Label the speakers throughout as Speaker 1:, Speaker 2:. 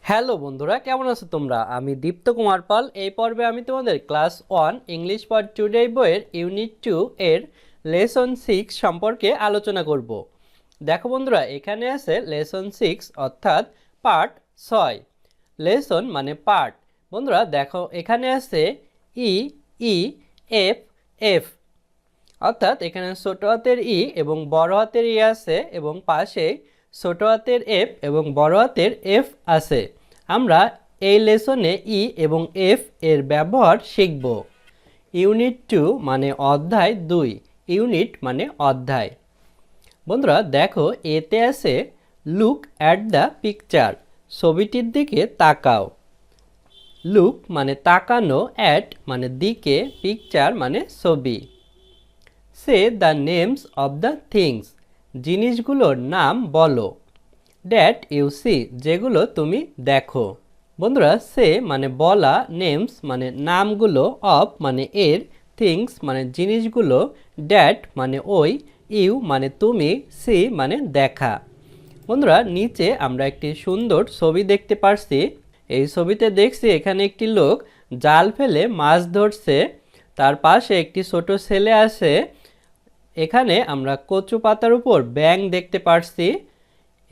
Speaker 1: Hello বন্ধুরা, কেমন আছো তোমরা? আমি দীপ্ত কুমার পাল। এই পর্বে আমি তোমাদের ক্লাস 1 ইংলিশ ফর টুডে বইয়ের ইউনিট 2 এর লেসন 6 সম্পর্কে আলোচনা করব। দেখো বন্ধুরা, এখানে আছে লেসন 6 অর্থাৎ পার্ট 6। লেসন মানে পার্ট। বন্ধুরা দেখো, এখানে আছে ই ই এফ এফ, অর্থাৎ এখানে ছোট হাতের ই এবং বড় হাতের ই আছে এবং পাশে ছোট হাতের এফ এবং বড় হাতের এফ আছে। আমরা এই লেসনে ই এবং এফ এর ব্যবহার শিখব। ইউনিট 2 মানে অধ্যায় 2, ইউনিট মানে অধ্যায়। বন্ধুরা দেখো, এতে আছে লুক অ্যাট দ্য পিকচার, ছবিটির দিকে তাকাও। লুক মানে তাকানো, অ্যাট মানে দিকে, পিকচার মানে ছবি। Say the names of the things, জিনিসগুলোর নাম বলো। দ্যাট ইউ সি, যেগুলো তুমি দেখো। বন্ধুরা, সে মানে বলা, নেমস মানে নামগুলো, অফ মানে এর, থিংস মানে জিনিসগুলো, দ্যাট মানে ওই, ইউ মানে তুমি, সি মানে দেখা। বন্ধুরা নিচে আমরা একটি সুন্দর ছবি দেখতে পারছি। এই ছবিতে দেখছি এখানে একটি লোক জাল ফেলে মাছ ধরছে, তার পাশে একটি ছোট ছেলে আছে। এখানে আমরা কচু পাতার উপর ব্যাঙ দেখতে পারছি।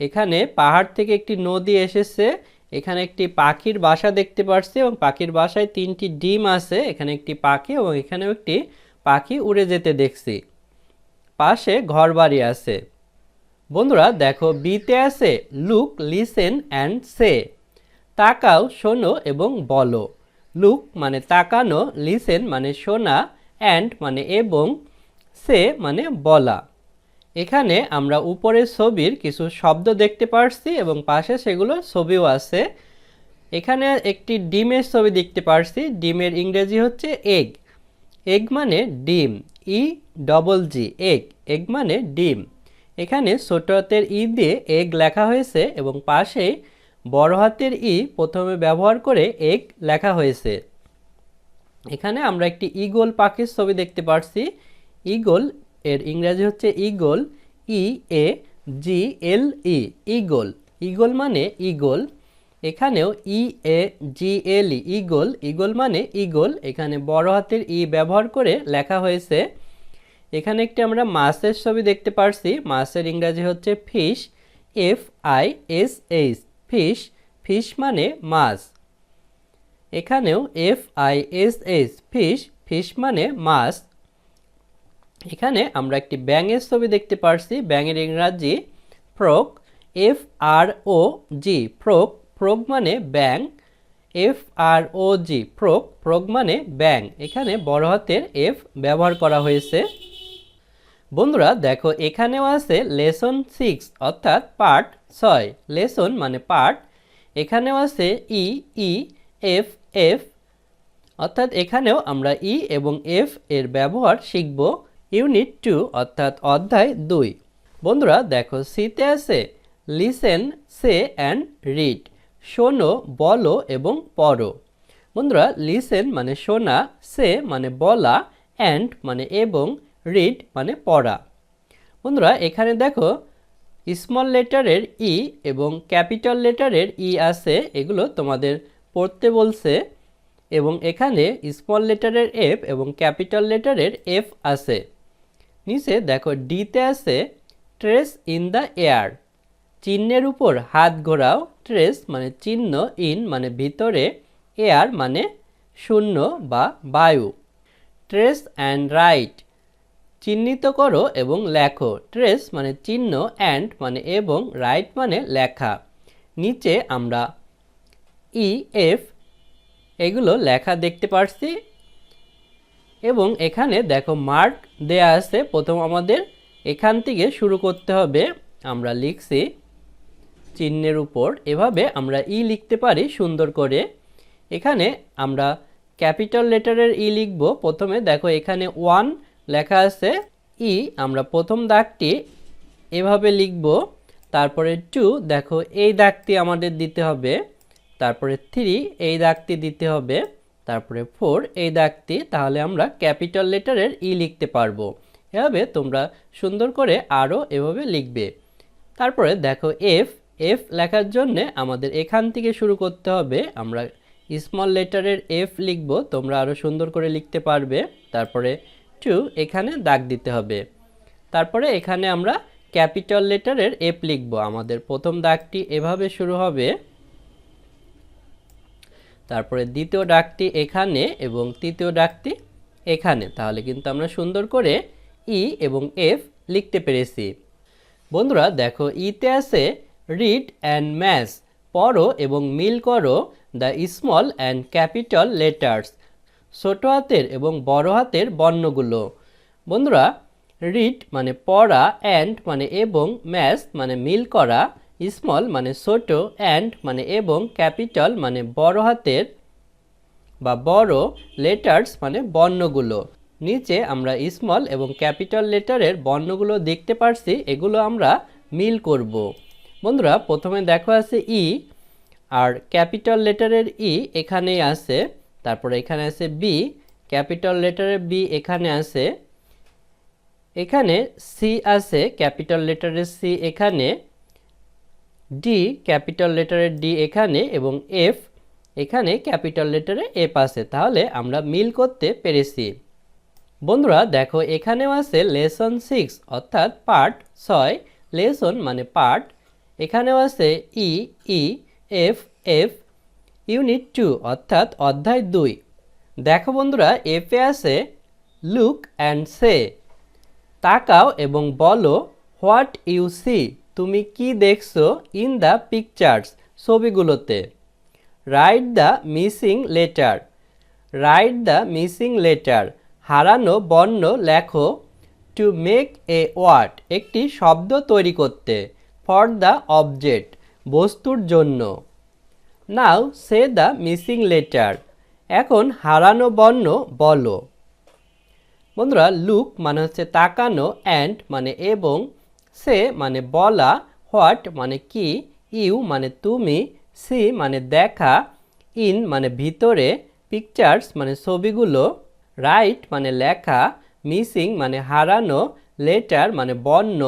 Speaker 1: এখানে পাহাড় থেকে একটি নদী এসেছে। এখানে একটি পাখির বাসা দেখতে পারছি এবং পাখির বাসায় 3টি ডিম আছে। এখানে একটি পাখি এবং এখানেও একটি পাখি উড়ে যেতে দেখছি। পাশে ঘরবাড়ি আছে। বন্ধুরা দেখো, বিতে আছে লুক, লিসেন অ্যান্ড সে, তাকাও, শোনো এবং বলো। লুক মানে তাকানো, লিসেন মানে শোনা, অ্যান্ড মানে এবং, সে মানে বলা। এখানে আমরা উপরের ছবির কিছু শব্দ দেখতে পারছি এবং পাশে সেগুলো ছবিও আছে। এখানে একটি ডিমের ছবি দেখতে পারছি। ডিমের ইংরেজি হচ্ছে এগ। এগ মানে ডিম, E double G, egg. Egg মানে ডিম। এখানে ছোট হাতের ই দিয়ে এগ লেখা হয়েছে এবং পাশে বড় হাতের ই প্রথমে ব্যবহার করে এগ লেখা হয়েছে। এখানে আমরা একটি ঈগল পাখির ছবি দেখতে পারছি। ঈগল এর ইংরেজি হচ্ছে ঈগল, ই এ জি এল ই, ঈগল। ঈগল মানে ঈগল। এখানেও ই এ জি এল ই, ঈগল। ঈগল মানে ঈগল। এখানে বড় হাতের ই ব্যবহার করে লেখা হয়েছে। এখানে একটি আমরা মাছের ছবি দেখতে পারছি। মাছের ইংরেজি হচ্ছে fish, F I S H, fish. Fish মানে মাছ। এখানেও F I S H, fish. Fish মানে মাছ। এখানে আমরা একটি ব্যাঙের ছবি দেখতে পারছি। ব্যাঙের ইংরাজি ফ্রগ, এফ আর ও জি, ফ্রগ। ফ্রগ মানে ব্যাঙ, এফ আর ও জি, ফ্রগ। ফ্রগ মানে ব্যাঙ। এখানে বড় হাতের এফ ব্যবহার করা হয়েছে। বন্ধুরা দেখো, এখানেও আছে লেসন 6 অর্থাৎ পার্ট 6। লেসন মানে পার্ট। এখানেও আছে ই ই এফ এফ, অর্থাৎ এখানেও আমরা ই এবং এফ এর ব্যবহার শিখব। ইউনিট 2 অর্থাৎ অধ্যায় 2। বন্ধুরা দেখো, সিতে আছে লিসেন, সে অ্যান্ড রিড, শোনো, বলো এবং পড়ো। বন্ধুরা লিসেন মানে শোনা, সে মানে বলা, অ্যান্ড মানে এবং, রিড মানে পড়া। বন্ধুরা এখানে দেখো, স্মল লেটারের ই এবং ক্যাপিটাল লেটারের ই আছে, এগুলো তোমাদের পড়তে বলছে। এবং এখানে স্মল লেটারের এফ এবং ক্যাপিটাল লেটারের এফ আছে। নিচে দেখো, ডিতে আছে ট্রেস ইন দ্য এয়ার, চিহ্নের উপর হাত ঘোরাও। ট্রেস মানে চিহ্ন, ইন মানে ভিতরে, এয়ার মানে শূন্য বা বায়ু। ট্রেস অ্যান্ড রাইট, চিহ্নিত করো এবং লেখো। ট্রেস মানে চিহ্ন, অ্যান্ড মানে এবং, রাইট মানে লেখা। নিচে আমরা ই এফ এগুলো লেখা দেখতে পারছি এবং এখানে দেখো মার্ক দেয়া আছে। প্রথম আমাদের এখান থেকে শুরু করতে হবে। আমরা লিখছি চিহ্নের উপর, এভাবে আমরা ই লিখতে পারি সুন্দর করে। এখানে আমরা ক্যাপিটাল লেটারের ই লিখব। প্রথমে দেখো এখানে 1 লেখা আছে, ই আমরা প্রথম দাগটি এভাবে লিখব। তারপরে 2 দেখো এই দাগটি আমাদের দিতে হবে। তারপরে 3 এই দাগটি দিতে হবে। তারপরে 4 এই দাগটি, তাহলে আমরা ক্যাপিটাল লেটারের ই লিখতে পারবো। এভাবে তোমরা সুন্দর করে আরও এভাবে লিখবে। তারপরে দেখো এফ, এফ লেখার জন্য আমাদের এখান থেকে শুরু করতে হবে। আমরা স্মল লেটারের এফ লিখব, তোমরা আরও সুন্দর করে লিখতে পারবে। তারপরে টু এখানে দাগ দিতে হবে। তারপরে এখানে আমরা ক্যাপিটাল লেটারের এফ লিখব। আমাদের প্রথম দাগটি এভাবে শুরু হবে, তারপরে দ্বিতীয় দাগটি এখানে এবং তৃতীয় দাগটি এখানে। তাহলে কিন্তু আমরা সুন্দর করে ই এবং এফ লিখতে পেরেছি। বন্ধুরা দেখো, ইতে আছে রিড অ্যান্ড ম্যাচ, পড়ো এবং মিল করো the small and capital letters, ছোট হাতের এবং বড় হাতের বর্ণগুলো। বন্ধুরা, রিড মানে পড়া, অ্যান্ড মানে এবং, ম্যাচ মানে মিল করা, স্মল মানে ছোট, অ্যান্ড মানে এবং, ক্যাপিটাল মানে বড় হাতের বা বড়, লেটার্স মানে বর্ণগুলো। নিচে আমরা স্মল এবং ক্যাপিটাল লেটারের বর্ণগুলো দেখতে পারছি, এগুলো আমরা মিল করব। বন্ধুরা প্রথমে দেখো আছে ই, আর ক্যাপিটাল লেটারের ই এখানেই আছে। তারপরে এখানে আছে বি, ক্যাপিটাল লেটারের বি এখানে আছে। এখানে সি আছে, ক্যাপিটাল লেটারের সি এখানে। ডি, ক্যাপিটাল লেটারের ডি এখানে, এবং এফ এখানে ক্যাপিটাল লেটারে এফ আছে। তাহলে আমরা মিল করতে পেরেছি। বন্ধুরা দেখো, এখানেও আছে লেসন 6 অর্থাৎ পার্ট 6, লেসন মানে পার্ট। এখানেও আছে ই, ই, এফ, এফ, ইউনিট 2 অর্থাৎ অধ্যায় 2। দেখো বন্ধুরা, এফে আছে লুক অ্যান্ড সে, তাকাও এবং বলো, হোয়াট ইউ সি, তুমি কি দেখছো, ইন দ্য পিকচার্স, ছবিগুলোতে। Write the missing letter, write the missing letter, হারানো বর্ণ লেখো। টু মেক এ ওয়ার্ড, একটি শব্দ তৈরি করতে। ফর দ্য অবজেক্ট, বস্তুর জন্য। নাও সে দ্য মিসিং লেটার, এখন হারানো বর্ণ বলো। বন্ধুরা, লুক মানে হচ্ছে তাকানো, অ্যান্ড মানে এবং, সে মানে বলা, হোয়াট মানে কি, ইউ মানে তুমি, সি মানে দেখা, ইন মানে ভিতরে, পিকচার্স মানে ছবিগুলো, রাইট মানে লেখা, মিসিং মানে হারানো, লেটার মানে বর্ণ,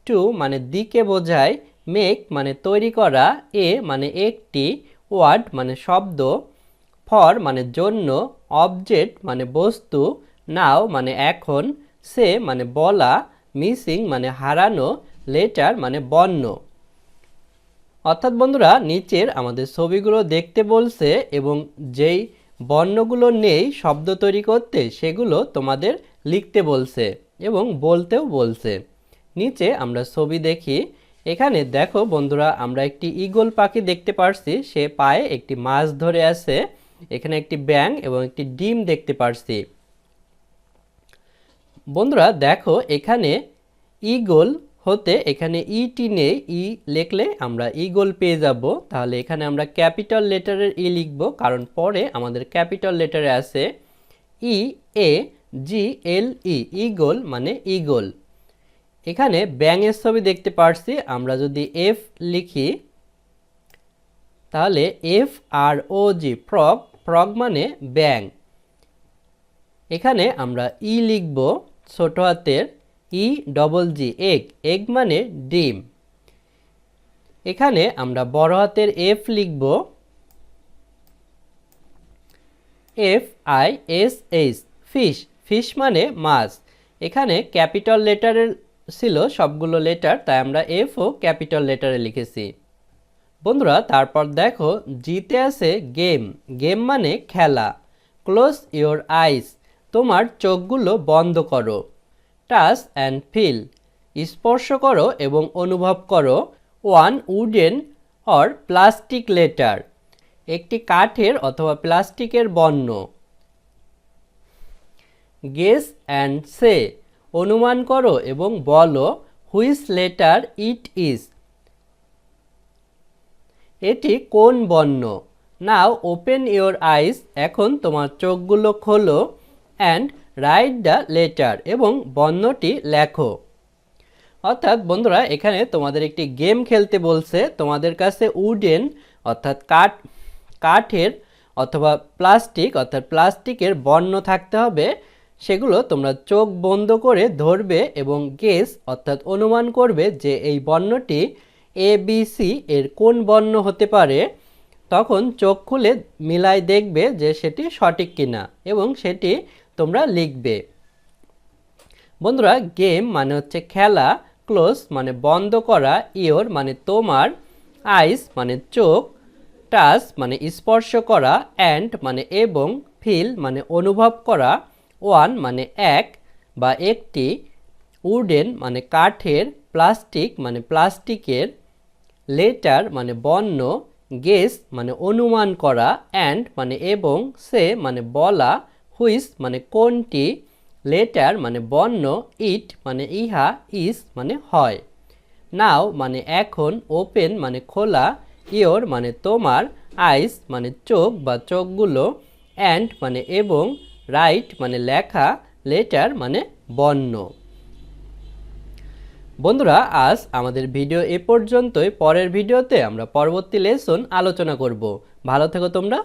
Speaker 1: টু মানে দিকে বোঝায়, মেক মানে তৈরি করা, এ মানে একটি, ওয়ার্ড মানে শব্দ, ফর মানে জন্য, অবজেক্ট মানে বস্তু, নাও মানে এখন, সে মানে বলা, মিসিং মানে হারানো, লেটার মানে বর্ণ। অর্থাৎ বন্ধুরা, নিচের আমাদের ছবিগুলো দেখতে বলছে এবং যেই বর্ণগুলো নেই শব্দ তৈরি করতে, সেগুলো তোমাদের লিখতে বলছে এবং বলতেও বলছে। নিচে আমরা ছবি দেখি। এখানে দেখো বন্ধুরা, আমরা একটি ঈগল পাখি দেখতে পারছি, সে পায়ে একটি মাছ ধরে আছে। এখানে একটি ব্যাঙ এবং একটি ডিম দেখতে পারছি। বন্ধুরা দেখো, এখানে ঈগল হতে এখানে ইটি নেই, ই লিখলে আমরা ঈগল পেয়ে যাব। তাহলে এখানে আমরা ক্যাপিটাল লেটারের ই লিখব, কারণ পরে আমাদের ক্যাপিটাল লেটারে আছে ই, এ, জি, এল, ই, ঈগল মানে ঈগল। এখানে ব্যাঙের ছবি দেখতে পারছি, আমরা যদি এফ লিখি তাহলে এফ আর ও জি, ফ্রগ, ফ্রগ মানে ব্যাঙ। এখানে আমরা ই লিখব ছোট হাতের, E double G, egg, egg মানে ডিম। এখানে আমরা বড় হাতের এফ লিখব, F I S H, fish, fish মানে মাছ। এখানে ক্যাপিটাল লেটারের ছিল সবগুলো লেটার, তাই আমরা এফ ও ক্যাপিটাল লেটারে লিখেছি। বন্ধুরা তারপর দেখো, জিতে আছে গেম, গেম মানে খেলা। ক্লোজ ইওর আইস, তোমার চোখগুলো বন্ধ করো। টাচ অ্যান্ড ফিল, স্পর্শ করো এবং অনুভব করো। One wooden or plastic letter, একটি কাঠের অথবা প্লাস্টিকের বর্ণ। গেস অ্যান্ড সে, অনুমান করো এবং বলো। হুইচ লেটার ইট ইজ, এটি কোন বর্ণ। নাও ওপেন ইওর আইস, এখন তোমার চোখগুলো খোলো। অ্যান্ড রাইট দ্য লেটার, এবং বর্ণটি লেখো। অর্থাৎ বন্ধুরা, এখানে তোমাদের একটি গেম খেলতে বলছে। তোমাদের কাছে উডেন অর্থাৎ কাঠের অথবা প্লাস্টিক অর্থাৎ প্লাস্টিকের বর্ণ থাকতে হবে। সেগুলো তোমরা চোখ বন্ধ করে ধরবে এবং গেস অর্থাৎ অনুমান করবে যে এই বর্ণটি এ বি সি এর কোন বর্ণ হতে পারে, তখন চোখ খুলে মিলাই দেখবে যে সেটি সঠিক কিনা এবং সেটি তোমরা লিখবে। বন্ধুরা, গেম মানে হচ্ছে খেলা, ক্লোজ মানে বন্ধ করা, ইয়োর মানে তোমার, আইস মানে চোখ, টাচ মানে স্পর্শ করা, অ্যান্ড মানে এবং, ফিল মানে অনুভব করা, ওয়ান মানে এক বা একটি, উডেন মানে কাঠের, প্লাস্টিক মানে প্লাস্টিকের, লেটার মানে বর্ণ, গেস মানে অনুমান করা, অ্যান্ড মানে এবং, সে মানে বলা, হুইচ মানে কোনটি, লেটার মানে বর্ণ, ইট মানে ইহা, ইস মানে হয়, নাও মানে এখন, ওপেন মানে খোলা, ইয়োর মানে তোমার, আইস মানে চোখ বা চোখগুলো, অ্যান্ড মানে এবং, রাইট মানে লেখা, লেটার মানে বর্ণ। বন্ধুরা, আজ আমাদের ভিডিও এ পর্যন্তই। পরের ভিডিওতে আমরা পরবর্তী লেসন আলোচনা করব। ভালো থেকো তোমরা।